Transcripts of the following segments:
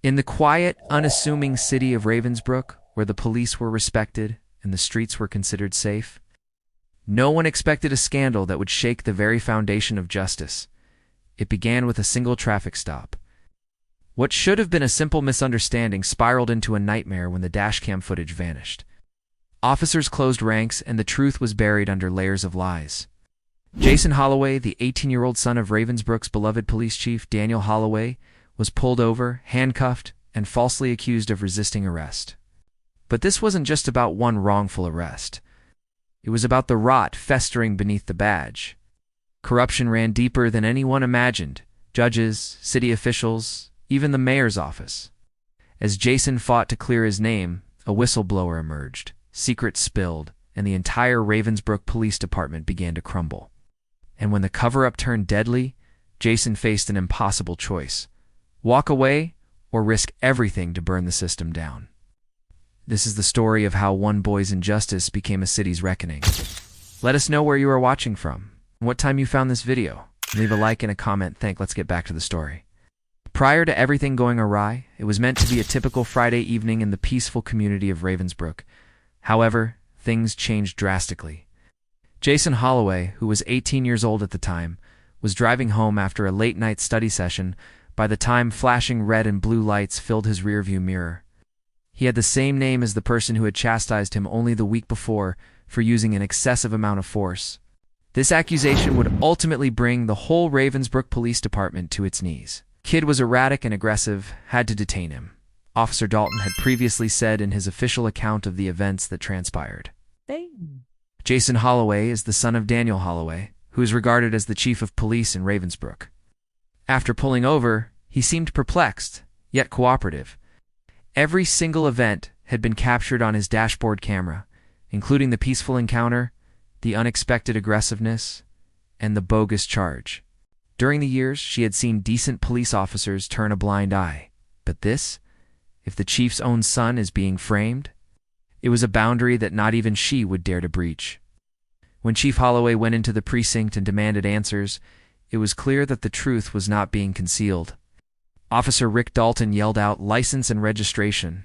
In the quiet, unassuming city of Ravensbrook, where the police were respected and the streets were considered safe, no one expected a scandal that would shake the very foundation of justice. It began with a single traffic stop. What should have been a simple misunderstanding spiraled into a nightmare when the dashcam footage vanished. Officers closed ranks, and the truth was buried under layers of lies. Jason Holloway, the 18-year-old son of Ravensbrook's beloved Police Chief Daniel Holloway, was pulled over, handcuffed, and falsely accused of resisting arrest. But this wasn't just about one wrongful arrest. It was about the rot festering beneath the badge. Corruption ran deeper than anyone imagined. Judges, city officials, even the mayor's office. As Jason fought to clear his name, a whistleblower emerged. Secrets spilled, and the entire Ravensbrook Police Department began to crumble. And when the cover-up turned deadly, Jason faced an impossible choice: walk away or risk everything to burn the system down. This is the story of how one boy's injustice became a city's reckoning. Let us know where you are watching from, and what time you found this video. Leave a like and a comment. Let's get back to the story. Prior to everything going awry, it was meant to be a typical Friday evening in the peaceful community of Ravensbrook. However, things changed drastically. Jason Holloway, who was 18 years old at the time, was driving home after a late-night study session by the time flashing red and blue lights filled his rearview mirror. He had the same name as the person who had chastised him only the week before for using an excessive amount of force. This accusation would ultimately bring the whole Ravensbrook Police Department to its knees. Kid was erratic and aggressive, had to detain him. Officer Dalton had previously said in his official account of the events that transpired. Jason Holloway is the son of Daniel Holloway, who is regarded as the chief of police in Ravensbrook. After pulling over, he seemed perplexed, yet cooperative. Every single event had been captured on his dashboard camera, including the peaceful encounter, the unexpected aggressiveness, and the bogus charge. During the years, she had seen decent police officers turn a blind eye. But this, if the chief's own son is being framed, it was a boundary that not even she would dare to breach. When Chief Holloway went into the precinct and demanded answers, it was clear that the truth was not being concealed. Officer Rick Dalton yelled out, "License and registration."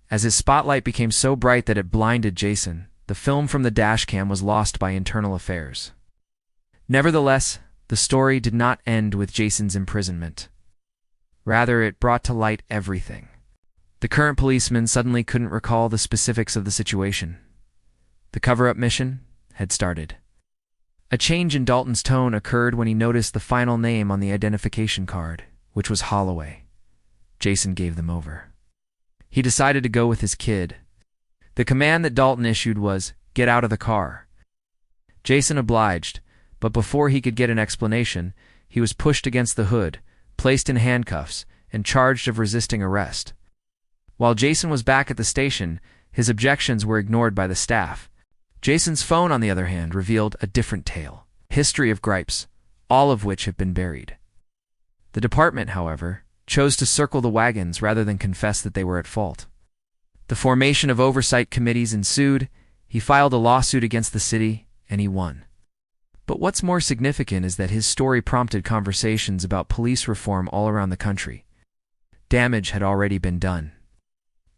As his spotlight became so bright that it blinded Jason, the film from the dashcam was lost by internal affairs. Nevertheless, the story did not end with Jason's imprisonment. Rather, it brought to light everything. The current policeman suddenly couldn't recall the specifics of the situation. The cover-up mission had started. A change in Dalton's tone occurred when he noticed the final name on the identification card, which was Holloway. Jason gave them over. He decided to go with his kid. The command that Dalton issued was, "Get out of the car." Jason obliged, but before he could get an explanation, he was pushed against the hood, placed in handcuffs, and charged of resisting arrest. While Jason was back at the station, his objections were ignored by the staff. Jason's phone, on the other hand, revealed a different tale. History of gripes, all of which have been buried. The department, however, chose to circle the wagons rather than confess that they were at fault. The formation of oversight committees ensued. He filed a lawsuit against the city, and he won. But what's more significant is that his story prompted conversations about police reform all around the country. Damage had already been done.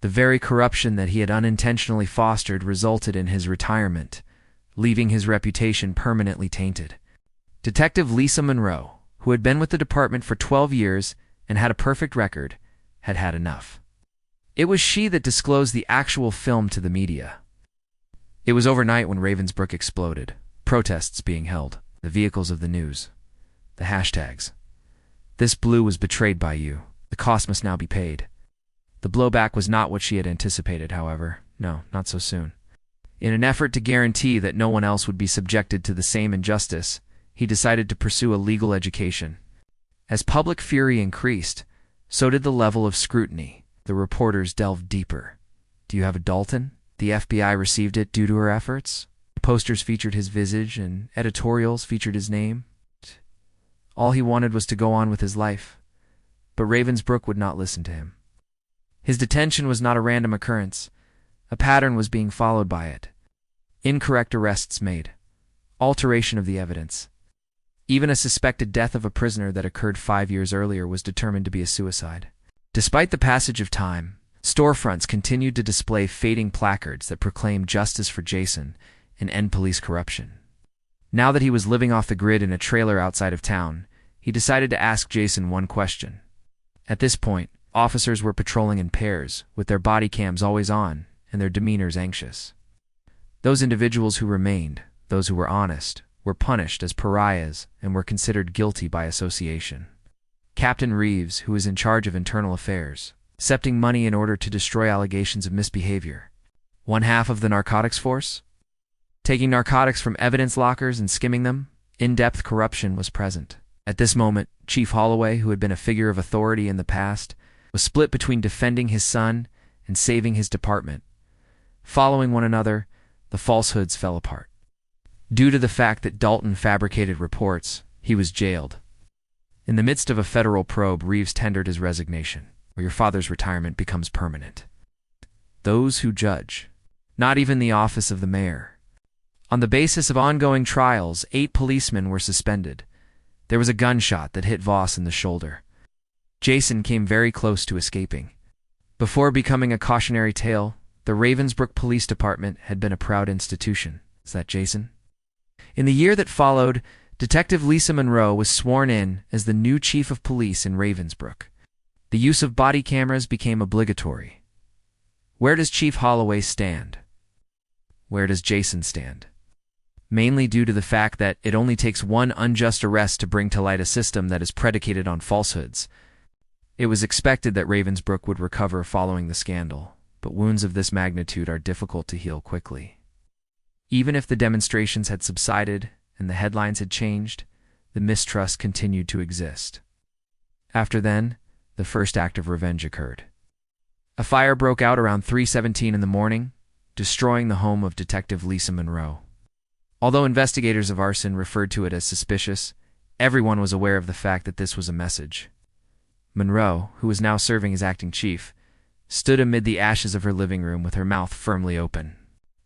The very corruption that he had unintentionally fostered resulted in his retirement, leaving his reputation permanently tainted. Detective Lisa Monroe, who had been with the department for 12 years and had a perfect record, had had enough. It was she that disclosed the actual film to the media. It was overnight when Ravensbrook exploded, protests being held, the vehicles of the news, the hashtags. "This blue was betrayed by you. The cost must now be paid." The blowback was not what she had anticipated, however. No, not so soon. In an effort to guarantee that no one else would be subjected to the same injustice, he decided to pursue a legal education. As public fury increased, so did the level of scrutiny. The reporters delved deeper. "Do you have a Dalton?" The FBI received it due to her efforts. Posters featured his visage and editorials featured his name. All he wanted was to go on with his life. But Ravensbrook would not listen to him. His detention was not a random occurrence. A pattern was being followed by it. Incorrect arrests made. Alteration of the evidence. Even a suspected death of a prisoner that occurred 5 years earlier was determined to be a suicide. Despite the passage of time, storefronts continued to display fading placards that proclaimed justice for Jason and end police corruption. Now that he was living off the grid in a trailer outside of town, he decided to ask Jason one question. At this point, officers were patrolling in pairs, with their body cams always on and their demeanors anxious. Those individuals who remained, those who were honest, were punished as pariahs and were considered guilty by association. Captain Reeves, who was in charge of internal affairs, accepting money in order to destroy allegations of misbehavior. One half of the narcotics force? Taking narcotics from evidence lockers and skimming them, in-depth corruption was present. At this moment, Chief Holloway, who had been a figure of authority in the past, was split between defending his son and saving his department. Following one another, the falsehoods fell apart. Due to the fact that Dalton fabricated reports, he was jailed. In the midst of a federal probe, Reeves tendered his resignation, or your father's retirement becomes permanent. Those who judge, not even the office of the mayor. On the basis of ongoing trials, 8 policemen were suspended. There was a gunshot that hit Voss in the shoulder. Jason came very close to escaping. Before becoming a cautionary tale, the Ravensbrook Police Department had been a proud institution. Is that Jason? In the year that followed, Detective Lisa Monroe was sworn in as the new chief of police in Ravensbrook. The use of body cameras became obligatory. Where does Chief Holloway stand? Where does Jason stand? Mainly due to the fact that it only takes one unjust arrest to bring to light a system that is predicated on falsehoods. It was expected that Ravensbrook would recover following the scandal, but wounds of this magnitude are difficult to heal quickly. Even if the demonstrations had subsided and the headlines had changed, the mistrust continued to exist. After then, the first act of revenge occurred. A fire broke out around 3:17 in the morning, destroying the home of Detective Lisa Monroe. Although investigators of arson referred to it as suspicious, everyone was aware of the fact that this was a message. Monroe, who was now serving as acting chief, stood amid the ashes of her living room with her mouth firmly open.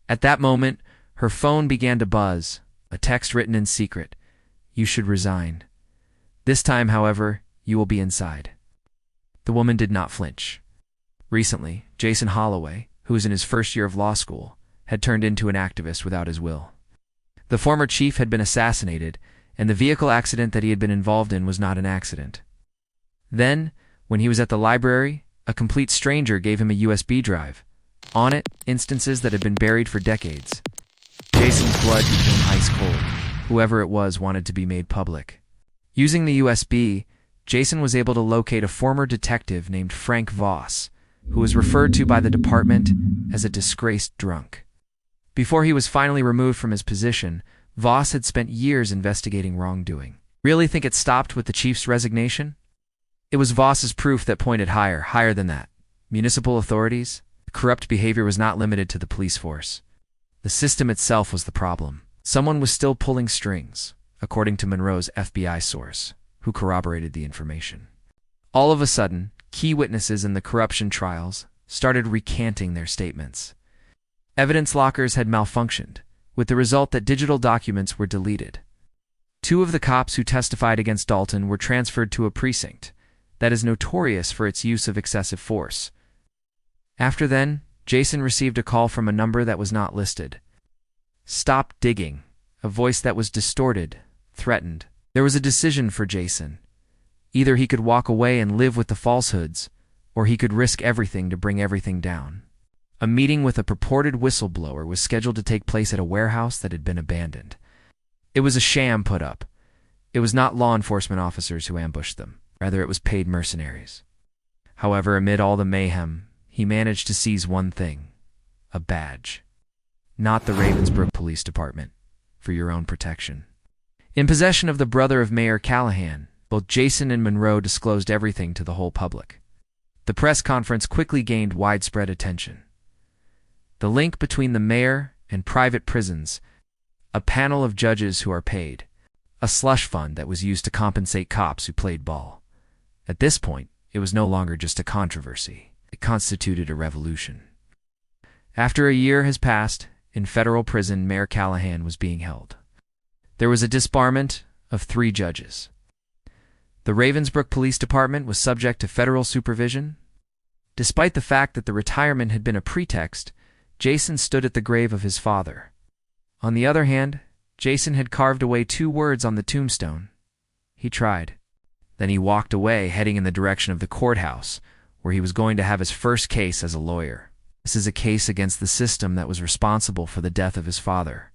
At that moment, her phone began to buzz, a text written in secret. You should resign. This time, however, you will be inside. The woman did not flinch. Recently, Jason Holloway, who was in his first year of law school, had turned into an activist without his will. The former chief had been assassinated, and the vehicle accident that he had been involved in was not an accident. Then, when he was at the library, a complete stranger gave him a USB drive. On it, instances that had been buried for decades. Jason's blood became ice cold. Whoever it was wanted to be made public. Using the USB, Jason was able to locate a former detective named Frank Voss, who was referred to by the department as a disgraced drunk. Before he was finally removed from his position, Voss had spent years investigating wrongdoing. Really think it stopped with the chief's resignation? It was Voss's proof that pointed higher than that. Municipal authorities? Corrupt behavior was not limited to the police force. The system itself was the problem. Someone was still pulling strings, according to Monroe's FBI source, who corroborated the information. All of a sudden, key witnesses in the corruption trials started recanting their statements. Evidence lockers had malfunctioned, with the result that digital documents were deleted. 2 of the cops who testified against Dalton were transferred to a precinct that is notorious for its use of excessive force. After then, Jason received a call from a number that was not listed. Stop digging. A voice that was distorted, threatened. There was a decision for Jason. Either he could walk away and live with the falsehoods, or he could risk everything to bring everything down. A meeting with a purported whistleblower was scheduled to take place at a warehouse that had been abandoned. It was a sham put up. It was not law enforcement officers who ambushed them. Rather, it was paid mercenaries. However, amid all the mayhem, he managed to seize one thing: a badge. Not the Ravensbrook Police Department, for your own protection. In possession of the brother of Mayor Callahan, both Jason and Monroe disclosed everything to the whole public. The press conference quickly gained widespread attention. The link between the mayor and private prisons, a panel of judges who are paid, a slush fund that was used to compensate cops who played ball. At this point, it was no longer just a controversy. It constituted a revolution. After a year has passed, in federal prison, Mayor Callahan was being held. There was a disbarment of 3 judges. The Ravensbrook Police Department was subject to federal supervision. Despite the fact that the retirement had been a pretext, Jason stood at the grave of his father. On the other hand, Jason had carved away 2 words on the tombstone. He tried. Then he walked away, heading in the direction of the courthouse, where he was going to have his first case as a lawyer. This is a case against the system that was responsible for the death of his father.